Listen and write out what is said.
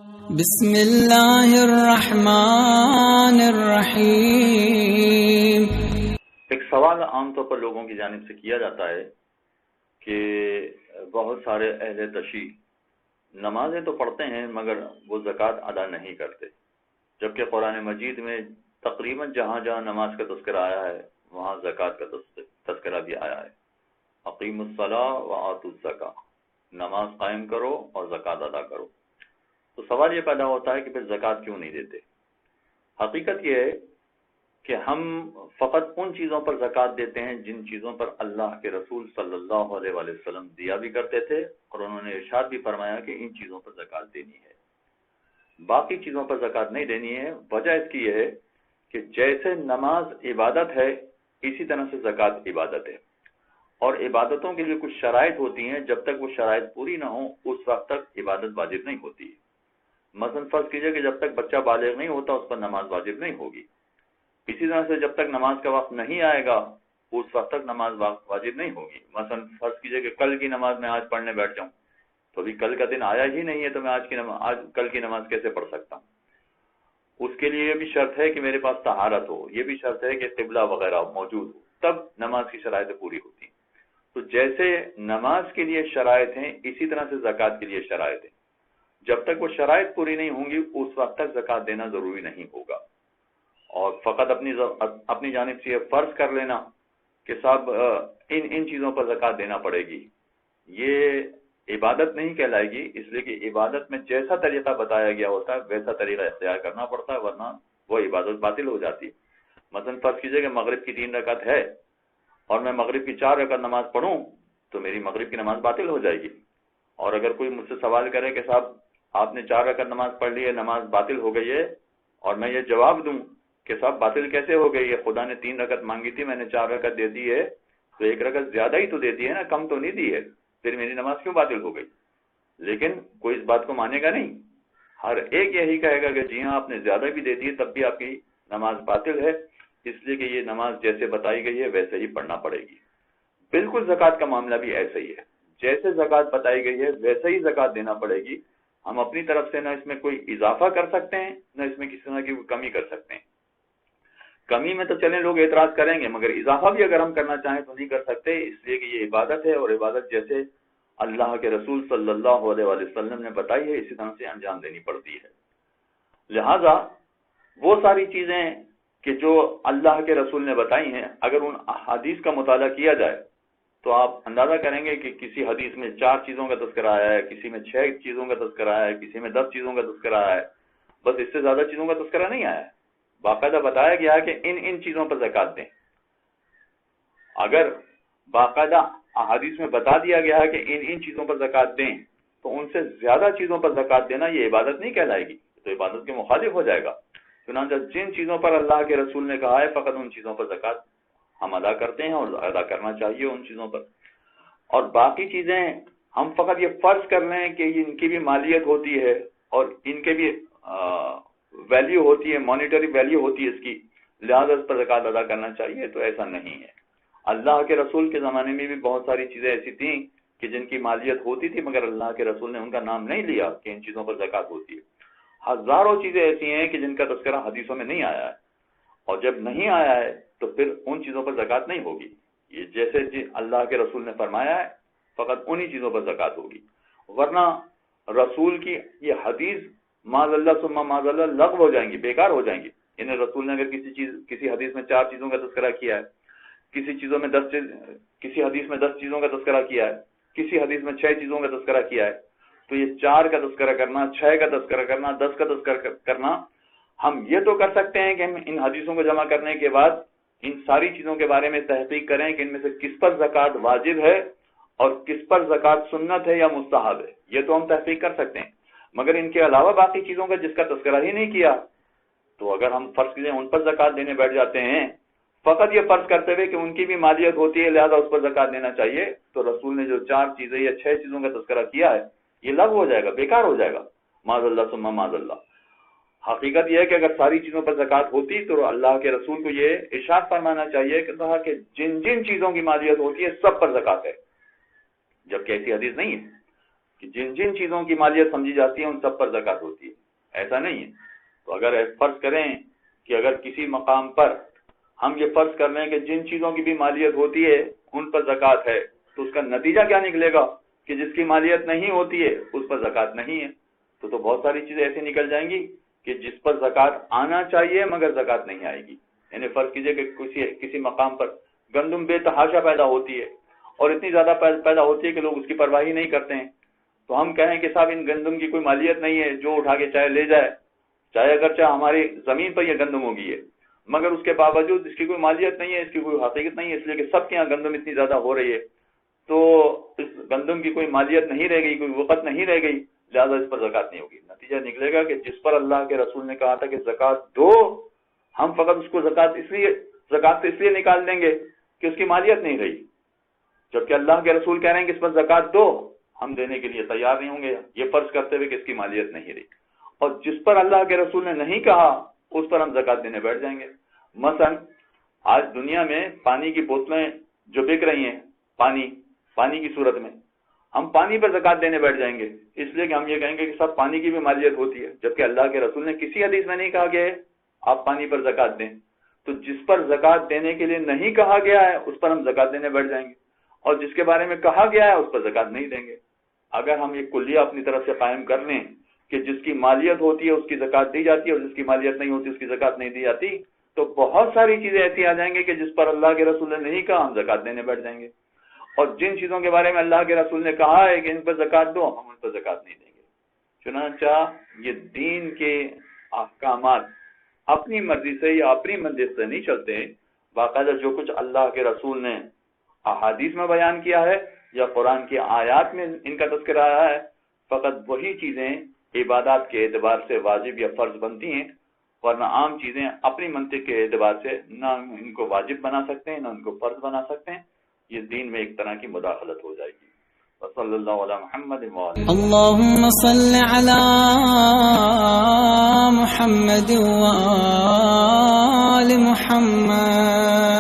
بسم اللہ الرحمن الرحیم۔ ایک سوال عام طور پر لوگوں کی جانب سے کیا جاتا ہے کہ بہت سارے اہل تشیع نمازیں تو پڑھتے ہیں مگر وہ زکوٰۃ ادا نہیں کرتے، جبکہ قرآن مجید میں تقریباً جہاں جہاں نماز کا تذکرہ آیا ہے وہاں زکوٰۃ کا تذکرہ بھی آیا ہے۔ اقیموا الصلاۃ وآتوا الزکاۃ، نماز قائم کرو اور زکوٰۃ ادا کرو۔ تو سوال یہ پیدا ہوتا ہے کہ پھر زکوٰۃ کیوں نہیں دیتے؟ حقیقت یہ ہے کہ ہم فقط ان چیزوں پر زکوٰۃ دیتے ہیں جن چیزوں پر اللہ کے رسول صلی اللہ علیہ وآلہ وسلم دیا بھی کرتے تھے اور انہوں نے ارشاد بھی فرمایا کہ ان چیزوں پر زکوٰۃ دینی ہے، باقی چیزوں پر زکوٰۃ نہیں دینی ہے۔ وجہ اس کی یہ ہے کہ جیسے نماز عبادت ہے اسی طرح سے زکوٰۃ عبادت ہے، اور عبادتوں کے لیے کچھ شرائط ہوتی ہیں، جب تک وہ شرائط پوری نہ ہوں اس وقت تک عبادت واجب نہیں ہوتی۔ مثلا فرض کیجئے کہ جب تک بچہ بالغ نہیں ہوتا اس پر نماز واجب نہیں ہوگی، اسی طرح سے جب تک نماز کا وقت نہیں آئے گا اس وقت تک نماز واجب نہیں ہوگی۔ مثلا فرض کیجئے کہ کل کی نماز میں آج پڑھنے بیٹھ جاؤں تو ابھی کل کا دن آیا ہی نہیں ہے، تو میں کل کی نماز کیسے پڑھ سکتا ہوں؟ اس کے لیے یہ بھی شرط ہے کہ میرے پاس طہارت ہو، یہ بھی شرط ہے کہ قبلہ وغیرہ موجود ہو، تب نماز کی شرائط پوری ہوتی ہیں۔ تو جیسے نماز کے لیے شرائط ہیں اسی طرح سے زکوٰۃ کے لیے شرائط ہیں، جب تک وہ شرائط پوری نہیں ہوں گی اس وقت تک زکوٰۃ دینا ضروری نہیں ہوگا۔ اور فقط اپنی جانب سے یہ فرض کر لینا کہ صاحب ان چیزوں پر زکوٰۃ دینا پڑے گی، یہ عبادت نہیں کہلائے گی، اس لیے کہ عبادت میں جیسا طریقہ بتایا گیا ہوتا ہے ویسا طریقہ اختیار کرنا پڑتا ہے، ورنہ وہ عبادت باطل ہو جاتی ہے۔ مثلا فرض کیجئے کہ مغرب کی 3 رکعت ہے اور میں مغرب کی 4 رکعت نماز پڑھوں تو میری مغرب کی نماز باطل ہو جائے گی۔ اور اگر کوئی مجھ سے سوال کرے کہ صاحب آپ نے 4 رکعت نماز پڑھ لی ہے، نماز باطل ہو گئی ہے، اور میں یہ جواب دوں کہ صاحب باطل کیسے ہو گئی ہے، خدا نے 3 رکعت مانگی تھی، میں نے 4 رکعت دے دی ہے، تو 1 رکعت زیادہ ہی تو دے دی ہے نا، کم تو نہیں دی ہے، پھر میری نماز کیوں باطل ہو گئی؟ لیکن کوئی اس بات کو مانے گا نہیں، ہر ایک یہی کہے گا کہ جی ہاں آپ نے زیادہ بھی دے دی ہے تب بھی آپ کی نماز باطل ہے، اس لیے کہ یہ نماز جیسے بتائی گئی ہے ویسے ہی پڑھنا پڑے گی۔ بالکل زکوٰۃ کا معاملہ بھی ایسا ہی ہے، جیسے زکوٰۃ بتائی گئی ہے ویسے ہی زکوٰۃ دینا پڑے گی۔ ہم اپنی طرف سے نہ اس میں کوئی اضافہ کر سکتے ہیں نہ اس میں کسی طرح کی کمی کر سکتے ہیں۔ کمی میں تو چلیں لوگ اعتراض کریں گے، مگر اضافہ بھی اگر ہم کرنا چاہیں تو نہیں کر سکتے، اس لیے کہ یہ عبادت ہے، اور عبادت جیسے اللہ کے رسول صلی اللہ علیہ وآلہ وسلم نے بتائی ہے اسی طرح سے انجام دینی پڑتی ہے۔ لہذا وہ ساری چیزیں کہ جو اللہ کے رسول نے بتائی ہیں اگر ان احادیث کا مطالعہ کیا جائے تو آپ اندازہ کریں گے کہ کسی حدیث میں 4 چیزوں کا تذکرہ آیا ہے، کسی میں 6 چیزوں کا تذکرہ آیا ہے، کسی میں 10 چیزوں کا تذکرہ آیا ہے، بس اس سے زیادہ چیزوں کا تذکرہ نہیں آیا ہے۔ باقاعدہ بتایا گیا کہ ان چیزوں پر زکوٰۃ دیں۔ اگر باقاعدہ احادیث میں بتا دیا گیا ہے کہ ان چیزوں پر زکوٰۃ دیں تو ان سے زیادہ چیزوں پر زکوٰۃ دینا یہ عبادت نہیں کہلائے گی، تو عبادت کے مخالف ہو جائے گا۔ چنانچہ جن چیزوں پر اللہ کے رسول نے کہا ہے فقط ان چیزوں پر زکوٰۃ ہم ادا کرتے ہیں اور ادا کرنا چاہیے ان چیزوں پر، اور باقی چیزیں ہم فقط یہ فرض کر لیں کہ ان کی بھی مالیت ہوتی ہے اور ان کے بھی ویلیو ہوتی ہے، مانیٹری ویلیو ہوتی ہے اس کی، لہذا اس پر زکوٰۃ ادا کرنا چاہیے، تو ایسا نہیں ہے۔ اللہ کے رسول کے زمانے میں بھی بہت ساری چیزیں ایسی تھیں کہ جن کی مالیت ہوتی تھی مگر اللہ کے رسول نے ان کا نام نہیں لیا کہ ان چیزوں پر زکوٰۃ ہوتی ہے۔ ہزاروں چیزیں ایسی ہیں کہ جن کا تذکرہ حدیثوں میں نہیں آیا ہے، اور جب نہیں آیا ہے تو پھر ان چیزوں پر زکوٰۃ نہیں ہوگی۔ یہ جیسے اللہ کے رسول نے فرمایا ہے فقط انہی چیزوں پر زکوٰۃ ہوگی، ورنہ رسول کی یہ حدیث معاذ اللہ ثم معاذ اللہ لغو ہو جائیں گی، بیکار ہو جائیں گی۔ انہیں رسول نے اگر کسی حدیث میں 4 چیزوں کا تذکرہ کیا ہے، کسی حدیث میں 10 چیزوں کا تذکرہ کیا ہے، کسی حدیث میں 6 چیزوں کا تذکرہ کیا ہے، تو یہ 4 کا تذکرہ کرنا، 6 کا تذکرہ کرنا، 10 کا تذکرہ کرنا، ہم یہ تو کر سکتے ہیں کہ ہم ان حدیثوں کو جمع کرنے کے بعد ان ساری چیزوں کے بارے میں تحقیق کریں کہ ان میں سے کس پر زکوٰۃ واجب ہے اور کس پر زکوٰۃ سنت ہے یا مستحب ہے، یہ تو ہم تحقیق کر سکتے ہیں، مگر ان کے علاوہ باقی چیزوں کا جس کا تذکرہ ہی نہیں کیا تو اگر ہم فرض کریں ان پر زکوٰۃ دینے بیٹھ جاتے ہیں فقط یہ فرض کرتے ہوئے کہ ان کی بھی مالیت ہوتی ہے لہذا اس پر زکوٰۃ دینا چاہیے، تو رسول نے جو 4 چیزیں یا 6 چیزوں کا تذکرہ کیا ہے یہ لغو ہو جائے گا، بیکار ہو جائے گا، معاذ اللہ ثم معاذ اللہ۔ حقیقت یہ ہے کہ اگر ساری چیزوں پر زکوٰۃ ہوتی تو اللہ کے رسول کو یہ ارشاد فرمانا چاہیے کہ کہا کہ جن چیزوں کی مالیت ہوتی ہے سب پر زکوٰۃ ہے، جبکہ ایسی حدیث نہیں ہے کہ جن جن چیزوں کی مالیت سمجھی جاتی ہے ان سب پر زکوٰۃ ہوتی ہے، ایسا نہیں ہے۔ تو اگر فرض کریں کہ اگر کسی مقام پر ہم یہ فرض کر لیں کہ جن چیزوں کی بھی مالیت ہوتی ہے ان پر زکوٰۃ ہے، تو اس کا نتیجہ کیا نکلے گا کہ جس کی مالیت نہیں ہوتی ہے اس پر زکوٰۃ نہیں ہے۔ تو بہت ساری چیزیں ایسی نکل جائیں گی کہ جس پر زکوٰۃ آنا چاہیے مگر زکوٰۃ نہیں آئے گی۔ یعنی فرض کیجئے کہ کسی مقام پر گندم بے تحاشا پیدا ہوتی ہے اور اتنی زیادہ پیدا ہوتی ہے کہ لوگ اس کی پرواہی نہیں کرتے ہیں، تو ہم کہیں کہ صاحب ان گندم کی کوئی مالیت نہیں ہے، جو اٹھا کے چاہے لے جائے، چاہے اگرچہ ہماری زمین پر یہ گندم ہوگی ہے، مگر اس کے باوجود اس کی کوئی مالیت نہیں ہے، اس کی کوئی حقیقت نہیں ہے، اس لیے کہ سب کے یہاں گندم اتنی زیادہ ہو رہی ہے، تو اس گندم کی کوئی مالیت نہیں رہ گئی، کوئی وقت نہیں رہ گئی، لہٰذا اس پر زکوٰۃ نہیں ہوگی۔ نتیجہ نکلے گا کہ جس پر اللہ کے رسول نے کہا تھا کہ زکوٰۃ دو، ہم فقط اس کو زکوٰۃ تو اس لیے نکال دیں گے کہ اس کی مالیت نہیں رہی، جبکہ اللہ کے رسول کہہ رہے ہیں کہ اس پر زکوٰۃ دو، ہم دینے کے لیے تیار نہیں ہوں گے، یہ فرض کرتے ہوئے کہ اس کی مالیت نہیں رہی۔ اور جس پر اللہ کے رسول نے نہیں کہا اس پر ہم زکوٰۃ دینے بیٹھ جائیں گے۔ مثلا آج دنیا میں پانی کی بوتلیں جو بک رہی ہیں، پانی کی صورت میں ہم پانی پر زکوٰۃ دینے بیٹھ جائیں گے، اس لیے کہ ہم یہ کہیں گے کہ سب پانی کی بھی مالیت ہوتی ہے، جبکہ اللہ کے رسول نے کسی حدیث میں نہیں کہا گیا ہے آپ پانی پر زکوٰۃ دیں۔ تو جس پر زکوٰۃ دینے کے لیے نہیں کہا گیا ہے اس پر ہم زکوٰۃ دینے بیٹھ جائیں گے، اور جس کے بارے میں کہا گیا ہے اس پر زکوٰۃ نہیں دیں گے۔ اگر ہم یہ کلیہ اپنی طرف سے قائم کر لیں کہ جس کی مالیت ہوتی ہے اس کی زکوٰۃ دی جاتی ہے اور جس کی مالیت نہیں ہوتی اس کی زکوٰۃ نہیں دی جاتی، تو بہت ساری چیزیں ایسی آ جائیں گی کہ جس پر اللہ کے رسول نے نہیں کہا ہم زکوٰۃ دینے بیٹھ جائیں گے، اور جن چیزوں کے بارے میں اللہ کے رسول نے کہا ہے کہ ان پر زکوٰۃ دو، ہم ان پر زکوٰۃ نہیں دیں گے۔ چنانچہ یہ دین کے احکامات اپنی مرضی سے یا اپنی منطق سے نہیں چلتے، باقاعدہ جو کچھ اللہ کے رسول نے احادیث میں بیان کیا ہے یا قرآن کی آیات میں ان کا تذکرہ آیا ہے، فقط وہی چیزیں عبادات کے اعتبار سے واجب یا فرض بنتی ہیں، ورنہ عام چیزیں اپنی منطق کے اعتبار سے نہ ان کو واجب بنا سکتے ہیں نہ ان کو فرض بنا سکتے ہیں۔ یہ دین میں ایک طرح کی مداخلت ہو جائے گی۔ صلی اللہ علی محمد اللهم صل على محمد وآل محمد۔